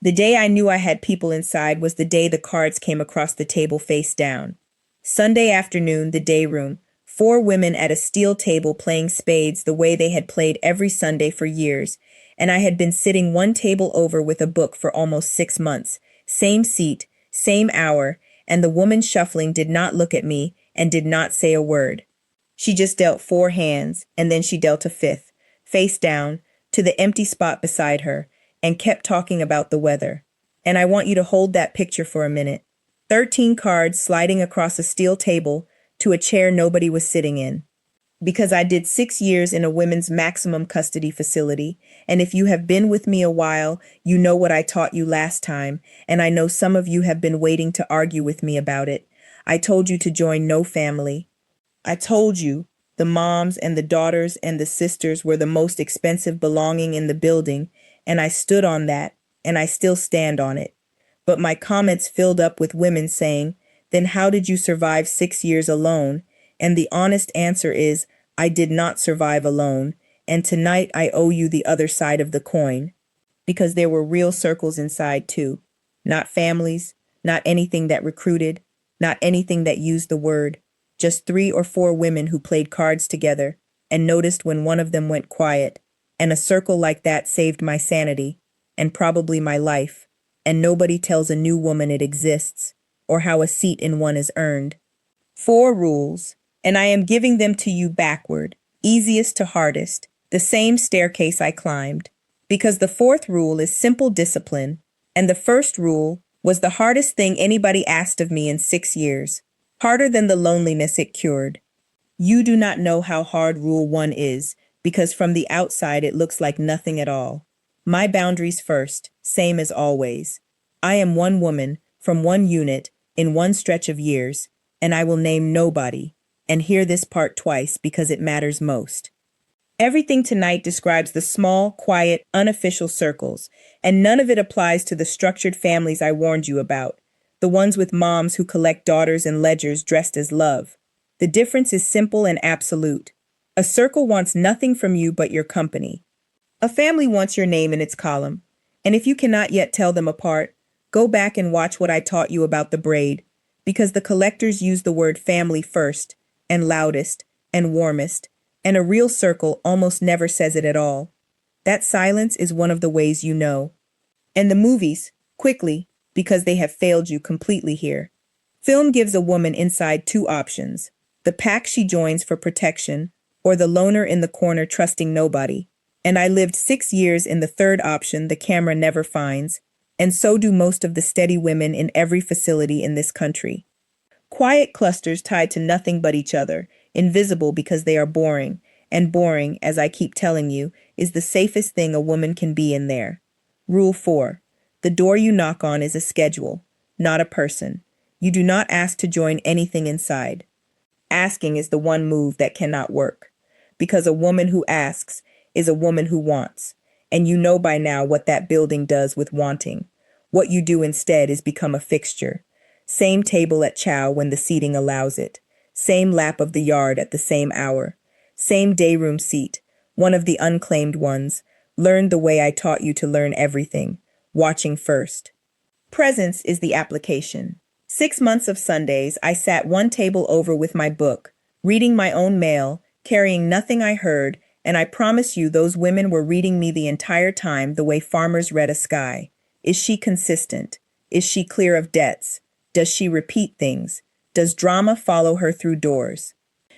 The day I knew I had people inside was the day the cards came across the table face down. Sunday afternoon, the day room. 4 women at a steel table playing spades the way they had played every Sunday for years, and I had been sitting one table over with a book for almost 6 months. Same seat, same hour, and the woman shuffling did not look at me and did not say a word. She just dealt 4 hands, and then she dealt a fifth, face down, to the empty spot beside her, and kept talking about the weather. And I want you to hold that picture for a minute. 13 cards sliding across a steel table to a chair nobody was sitting in. Because I did 6 years in a women's maximum custody facility, and if you have been with me a while, you know what I taught you last time, and I know some of you have been waiting to argue with me about it. I told you to join no family. I told you the moms and the daughters and the sisters were the most expensive belonging in the building, and I stood on that, and I still stand on it. But my comments filled up with women saying, "Then how did you survive 6 years alone?" And the honest answer is, I did not survive alone, and tonight I owe you the other side of the coin. Because there were real circles inside too. Not families, not anything that recruited, not anything that used the word. Just 3 or 4 women who played cards together and noticed when one of them went quiet. And a circle like that saved my sanity, and probably my life. And nobody tells a new woman it exists, or how a seat in one is earned. 4 rules, and I am giving them to you backward, easiest to hardest, the same staircase I climbed. Because the 4th rule is simple discipline, and the first rule was the hardest thing anybody asked of me in 6 years, harder than the loneliness it cured. You do not know how hard Rule 1 is, because from the outside it looks like nothing at all. My boundaries first, same as always. I am one woman, from one unit, in one stretch of years, and I will name nobody, and hear this part twice because it matters most. Everything tonight describes the small, quiet, unofficial circles, and none of it applies to the structured families I warned you about, the ones with moms who collect daughters in ledgers dressed as love. The difference is simple and absolute. A circle wants nothing from you but your company. A family wants your name in its column, and if you cannot yet tell them apart, go back and watch what I taught you about the braid, because the collectors use the word family first, and loudest, and warmest, and a real circle almost never says it at all. That silence is one of the ways you know. And the movies, quickly, because they have failed you completely here. Film gives a woman inside 2 options, the pack she joins for protection, or the loner in the corner trusting nobody. And I lived 6 years in the third option the camera never finds, and so do most of the steady women in every facility in this country. Quiet clusters tied to nothing but each other, invisible because they are boring, and boring, as I keep telling you, is the safest thing a woman can be in there. Rule 4. The door you knock on is a schedule, not a person. You do not ask to join anything inside. Asking is the one move that cannot work, because a woman who asks is a woman who wants, and you know by now what that building does with wanting. What you do instead is become a fixture. Same table at chow when the seating allows it. Same lap of the yard at the same hour. Same day room seat, one of the unclaimed ones. Learned the way I taught you to learn everything, watching first. Presence is the application. 6 months of Sundays, I sat one table over with my book, reading my own mail, carrying nothing I heard, and I promise you those women were reading me the entire time the way farmers read a sky. Is she consistent? Is she clear of debts? Does she repeat things? Does drama follow her through doors?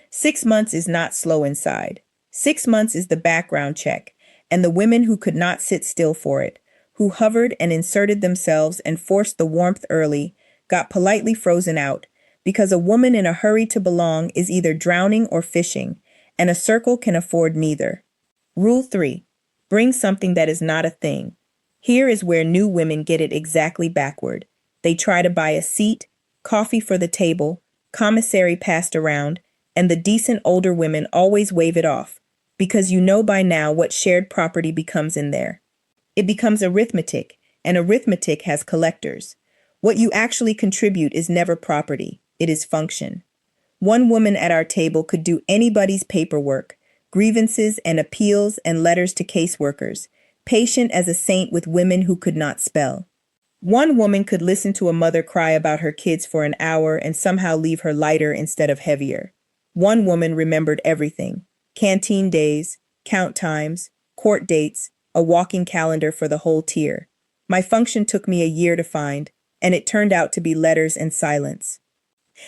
6 months is not slow inside. 6 months is the background check, and the women who could not sit still for it, who hovered and inserted themselves and forced the warmth early, got politely frozen out, because a woman in a hurry to belong is either drowning or fishing, and a circle can afford neither. Rule 3. Bring something that is not a thing. Here is where new women get it exactly backward. They try to buy a seat, coffee for the table, commissary passed around, and the decent older women always wave it off, because you know by now what shared property becomes in there. It becomes arithmetic, and arithmetic has collectors. What you actually contribute is never property, it is function. One woman at our table could do anybody's paperwork, grievances and appeals and letters to caseworkers, patient as a saint with women who could not spell. One woman could listen to a mother cry about her kids for an hour and somehow leave her lighter instead of heavier. One woman remembered everything: canteen days, count times, court dates, a walking calendar for the whole tier. My function took me a year to find, and it turned out to be letters and silence.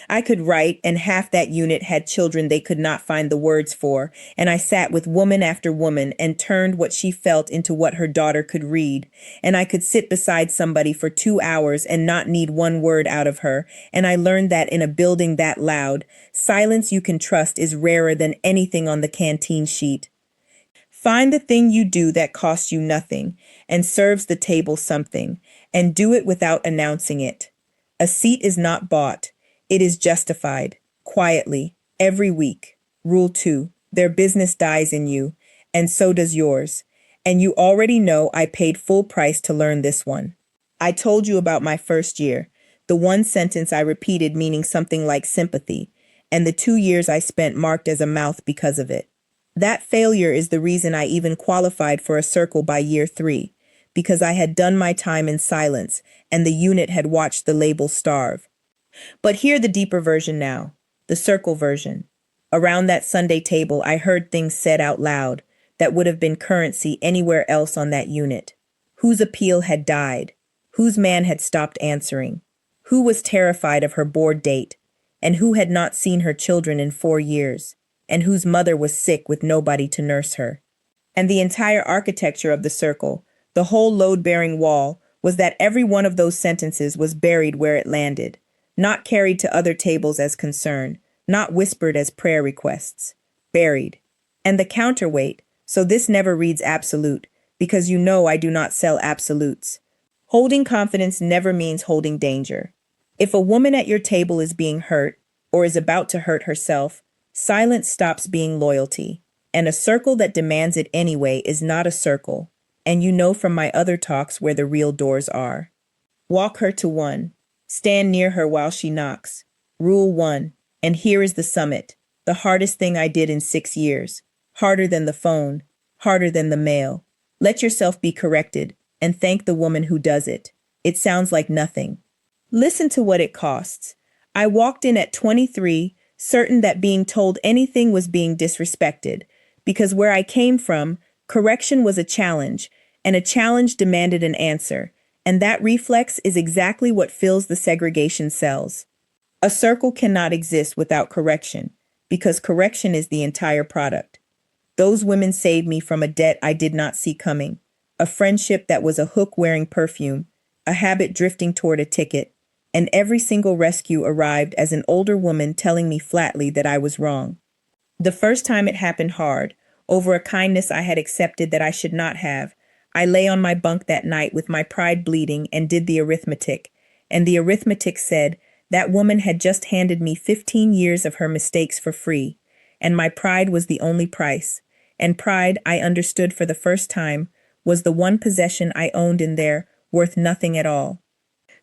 I could write, and half that unit had children they could not find the words for, and I sat with woman after woman and turned what she felt into what her daughter could read, and I could sit beside somebody for 2 hours and not need one word out of her, and I learned that in a building that loud, silence you can trust is rarer than anything on the canteen sheet. Find the thing you do that costs you nothing and serves the table something, and do it without announcing it. A seat is not bought. It is justified, quietly, every week. Rule 2. Their business dies in you, and so does yours. And you already know I paid full price to learn this one. I told you about my first year, the one sentence I repeated meaning something like sympathy, and the 2 years I spent marked as a mouth because of it. That failure is the reason I even qualified for a circle by year 3, because I had done my time in silence, and the unit had watched the label starve. But hear the deeper version now, the circle version. Around that Sunday table, I heard things said out loud that would have been currency anywhere else on that unit. Whose appeal had died? Whose man had stopped answering? Who was terrified of her board date? And who had not seen her children in 4 years? And whose mother was sick with nobody to nurse her? And the entire architecture of the circle, the whole load-bearing wall, was that every one of those sentences was buried where it landed. Not carried to other tables as concern, not whispered as prayer requests, buried. And the counterweight, so this never reads absolute, because you know I do not sell absolutes. Holding confidence never means holding danger. If a woman at your table is being hurt, or is about to hurt herself, silence stops being loyalty, and a circle that demands it anyway is not a circle, and you know from my other talks where the real doors are. Walk her to one. Stand near her while she knocks. Rule 1. And here is the summit. The hardest thing I did in 6 years. Harder than the phone. Harder than the mail. Let yourself be corrected and thank the woman who does it. It sounds like nothing. Listen to what it costs. I walked in at 23, certain that being told anything was being disrespected, because where I came from, correction was a challenge, and a challenge demanded an answer. And that reflex is exactly what fills the segregation cells. A circle cannot exist without correction, because correction is the entire product. Those women saved me from a debt I did not see coming, a friendship that was a hook wearing perfume, a habit drifting toward a ticket, and every single rescue arrived as an older woman telling me flatly that I was wrong. The first time it happened hard, over a kindness I had accepted that I should not have. I lay on my bunk that night with my pride bleeding and did the arithmetic, and the arithmetic said that woman had just handed me 15 years of her mistakes for free, and my pride was the only price, and pride, I understood for the first time, was the one possession I owned in there worth nothing at all.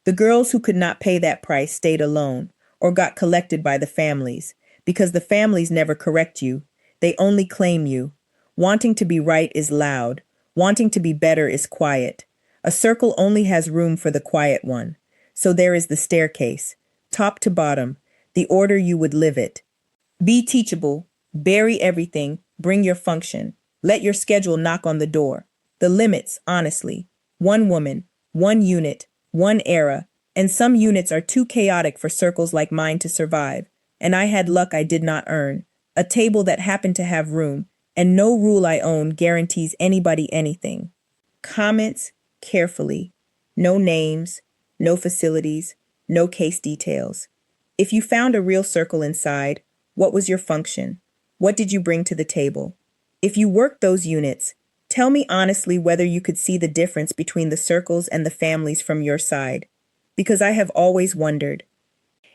The girls who could not pay that price stayed alone, or got collected by the families, because the families never correct you, they only claim you. Wanting to be right is loud. Wanting to be better is quiet. A circle only has room for the quiet one. So there is the staircase, top to bottom, the order you would live it. Be teachable, bury everything, bring your function. Let your schedule knock on the door. The limits, honestly. One woman, one unit, one era, and some units are too chaotic for circles like mine to survive. And I had luck I did not earn. A table that happened to have room, and no rule I own guarantees anybody anything. Comments carefully. No names, no facilities, no case details. If you found a real circle inside, what was your function? What did you bring to the table? If you worked those units, tell me honestly whether you could see the difference between the circles and the families from your side, because I have always wondered.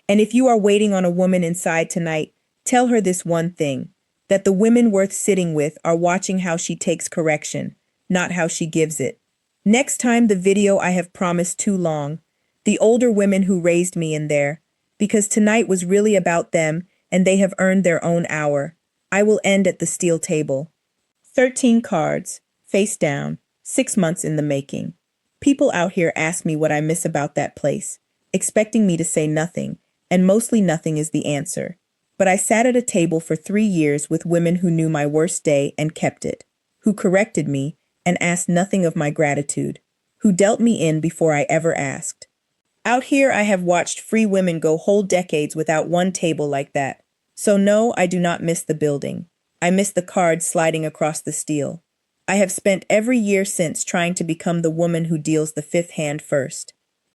And if you are waiting on a woman inside tonight, tell her this one thing, that the women worth sitting with are watching how she takes correction, not how she gives it. Next time the video I have promised too long, the older women who raised me in there, because tonight was really about them and they have earned their own hour. I will end at the steel table. 13 cards, face down, 6 months in the making. People out here ask me what I miss about that place, expecting me to say nothing, and mostly nothing is the answer. But I sat at a table for 3 years with women who knew my worst day and kept it, who corrected me and asked nothing of my gratitude, who dealt me in before I ever asked. Out here, I have watched free women go whole decades without one table like that. So no, I do not miss the building. I miss the cards sliding across the steel. I have spent every year since trying to become the woman who deals the fifth hand first.